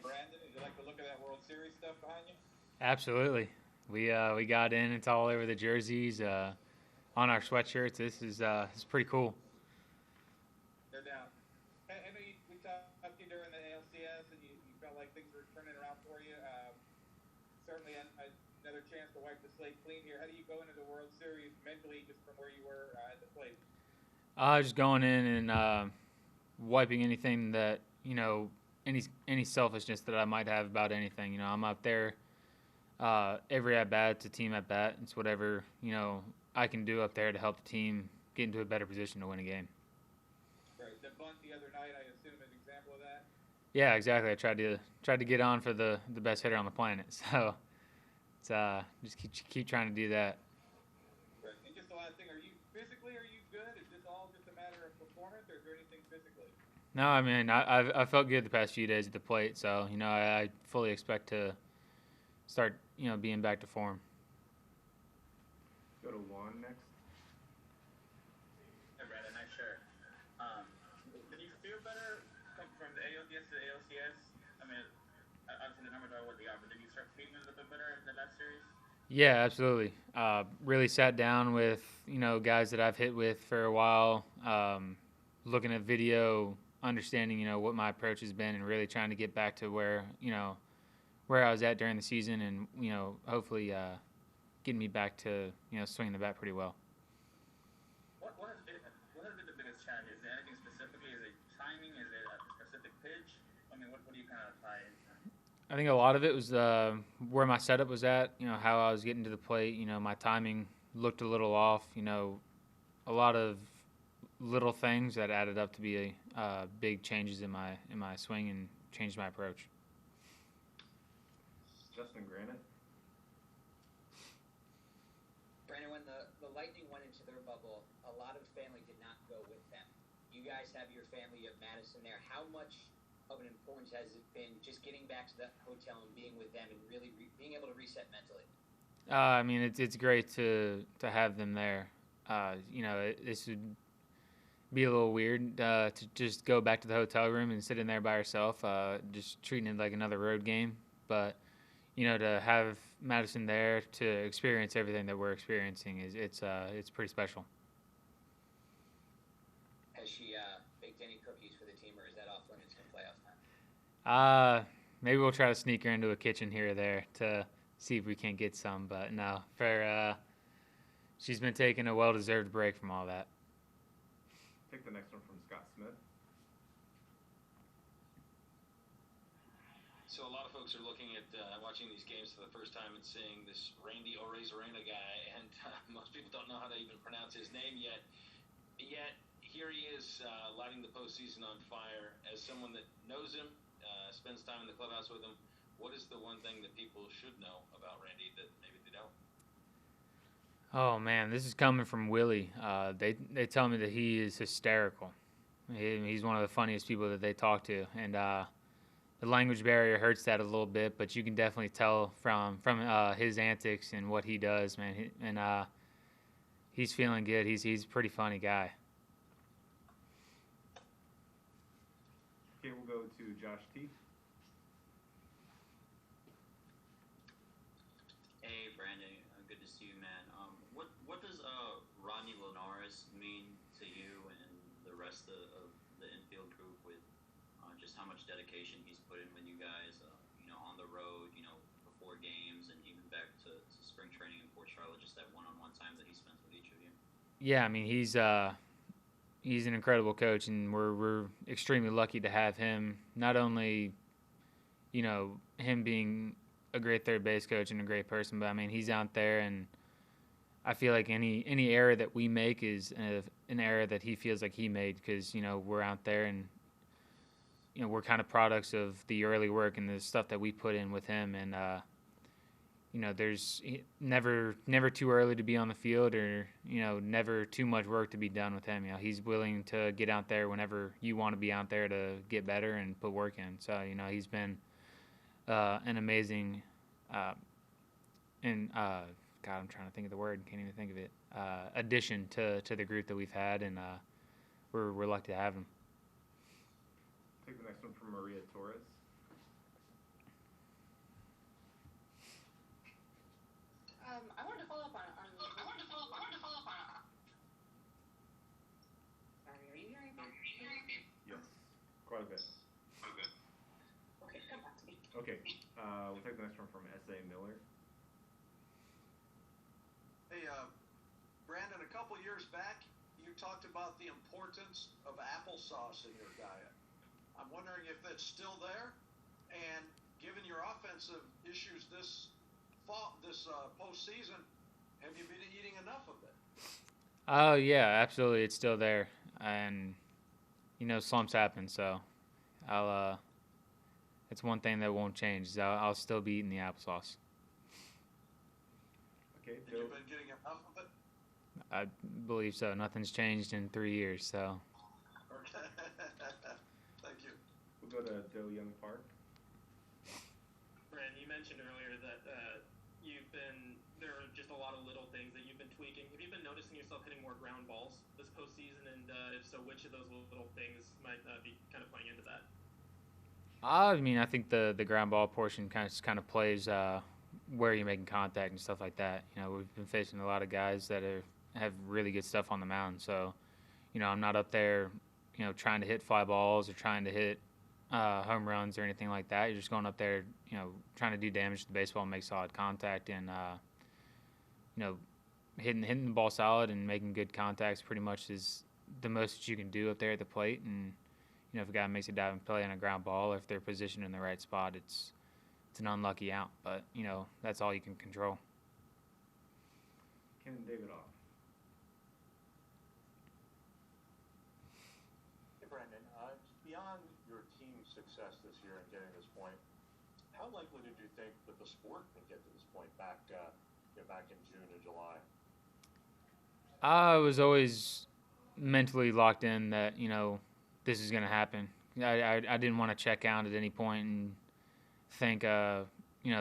Brandon, did you like the look of that World Series stuff behind you? Absolutely. We got in. It's all over the jerseys, on our sweatshirts. This is pretty cool. No doubt. I know we talked to you during the ALCS, and you felt like things were turning around for you. Certainly another chance to wipe the slate clean here. How do you go into the World Series mentally, just from where you were at the plate? Just going in and wiping anything that any selfishness that I might have about anything. I'm out there. Every at bat, it's a team at bat. It's whatever I can do up there to help the team get into a better position to win a game. Right. The bunt the other night, I assume, an example of that. Yeah, exactly. I tried to get on for the best hitter on the planet. So it's just keep trying to do that. Right. And just the last thing, are you good? Is this all just a matter of performance, or is there anything physically? No, I mean I felt good the past few days at the plate, so I fully expect to start being back to form. Go to Juan next. Hey Brandon, nice shirt. Um, did you feel better from the ALDS to the ALCS? I mean, obviously the numbers are what they are, but did you start feeling a little bit better in the last series? Yeah, absolutely. Really sat down with guys that I've hit with for a while, looking at video, understanding what my approach has been, and really trying to get back to where I was at during the season, and hopefully getting me back to swinging the bat pretty well. What has been the biggest challenge? Is there anything specifically? Is it timing? Is it a specific pitch? I mean, what do you kind of tie into? I think a lot of it was where my setup was at. How I was getting to the plate. My timing looked a little off. A lot of little things that added up to be big changes in my swing and changed my approach. Justin Granite. Brandon, when the Lightning went into their bubble, a lot of family did not go with them. You guys have your family of Madison there. How much of an importance has it been just getting back to the hotel and being with them and really being able to reset mentally? I mean, it's great to have them there. This would be a little weird to just go back to the hotel room and sit in there by yourself, just treating it like another road game. But to have Madison there to experience everything that we're experiencing it's pretty special. Has she baked any cookies for the team, or is that off limits in playoff time? Maybe we'll try to sneak her into a kitchen here or there to see if we can't get some. But no, she's been taking a well-deserved break from all that. Take the next one from Scott Smith. So a lot of folks are looking at watching these games for the first time and seeing this Randy Arozarena guy, and most people don't know how to even pronounce his name yet. Yet here he is lighting the postseason on fire. As someone that knows him, spends time in the clubhouse with him, what is the one thing that people should know about Randy that maybe they don't? Oh man, this is coming from Willie. They tell me that he is hysterical. He's one of the funniest people that they talk to, and the language barrier hurts that a little bit, but you can definitely tell from his antics and what he does, man. He's feeling good. He's a pretty funny guy. Okay, we'll go to Josh T. Hey, Brandon, good to see you, man. What does Rodney Linares mean to you and the rest of the infield group with just how much dedication he's put in with you guys, on the road, before games, and even back to spring training in Fort Charlotte, just that one-on-one time that he spends with each of you? Yeah, I mean he's an incredible coach, and we're extremely lucky to have him. Not only, him being a great third base coach and a great person, but I mean he's out there, and I feel like any error that we make is an error that he feels like he made, because we're out there, and we're kind of products of the early work and the stuff that we put in with him, and there's never too early to be on the field, or never too much work to be done with him. He's willing to get out there whenever you want to be out there to get better and put work in. So he's been an amazing and God, I'm trying to think of the word, can't even think of it. Addition to the group that we've had, and we're lucky to have him. Take the next one from Maria Torres. quite a bit. Okay, come back to me. Okay, we'll take the next one from S.A. Miller. Hey, Brandon, a couple years back, you talked about the importance of applesauce in your diet. I'm wondering if that's still there, and given your offensive issues this postseason, have you been eating enough of it? Oh yeah, absolutely, it's still there, and slumps happen, so I'll. It's one thing that won't change. Is I'll still be eating the applesauce. Okay, And you've been getting enough of it? I believe so. Nothing's changed in 3 years, so. Okay. Thank you. We'll go to Do Young Park. Brandon, you mentioned earlier that there are just a lot of little things that you've been tweaking. Have you been noticing yourself hitting more ground balls this postseason? And if so, which of those little things might be kind of playing into that? I mean, I think the ground ball portion kind of plays where you're making contact and stuff like that. We've been facing a lot of guys that have really good stuff on the mound. So, I'm not up there, trying to hit fly balls or trying to hit home runs or anything like that. You're just going up there, trying to do damage to the baseball and make solid contact and, hitting the ball solid and making good contacts pretty much is the most that you can do up there at the plate. And, if a guy makes a diving play on a ground ball or if they're positioned in the right spot, it's an unlucky out. But, that's all you can control. Ken Davidoff. Hey, Brandon, beyond your team's success this year in getting to this point, how likely did you think that the sport can get to this point back in June and July? I was always mentally locked in that, this is going to happen. I didn't want to check out at any point and think, the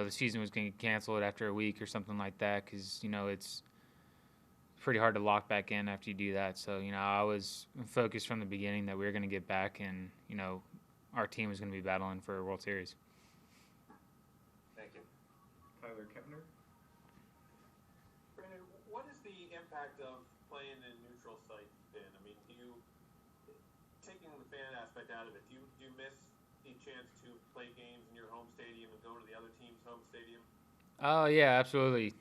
season was going to get canceled after a week or something like that because, it's pretty hard to lock back in after you do that. So, I was focused from the beginning that we were going to get back and, our team was going to be battling for a World Series. Thank you. Tyler Kepner. Brandon, what is the impact of playing in neutral sites been? I mean, taking the fan aspect out of it, do you miss the chance to play games in your home stadium and go to the other team's home stadium? Oh, yeah, absolutely.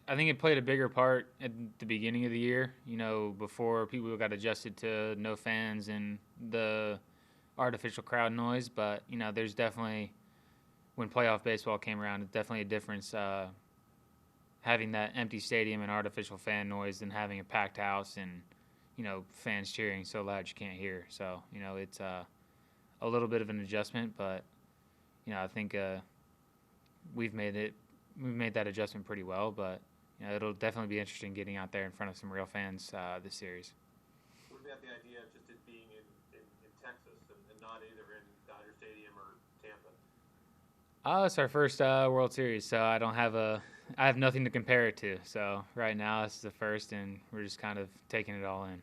I think it played a bigger part at the beginning of the year, before people got adjusted to no fans and the artificial crowd noise. But, there's definitely, when playoff baseball came around, it's definitely a difference having that empty stadium and artificial fan noise than having a packed house and, fans cheering so loud you can't hear. So, it's a little bit of an adjustment, but, I think we've made that adjustment pretty well. But, it'll definitely be interesting getting out there in front of some real fans this series. What about the idea of just it being in Texas and not either in Dodger Stadium or Tampa? It's our first World Series, so I have nothing to compare it to. So right now, this is the first, and we're just kind of taking it all in.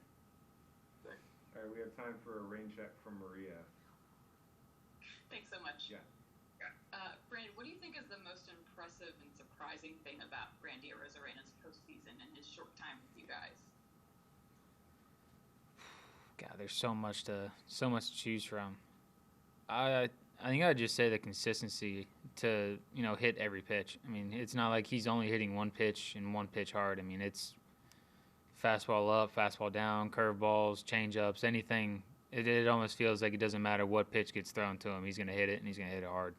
All right, we have time for a rain check from Maria. Thanks so much. Yeah. Brandon, what do you think is the most impressive and surprising thing about Randy Arozarena's postseason and his short time with you guys? God, there's so much to choose from. I think I'd just say the consistency to hit every pitch. I mean, it's not like he's only hitting one pitch and one pitch hard. I mean, it's fastball up, fastball down, curveballs, changeups, anything. It almost feels like it doesn't matter what pitch gets thrown to him. He's going to hit it, and he's going to hit it hard.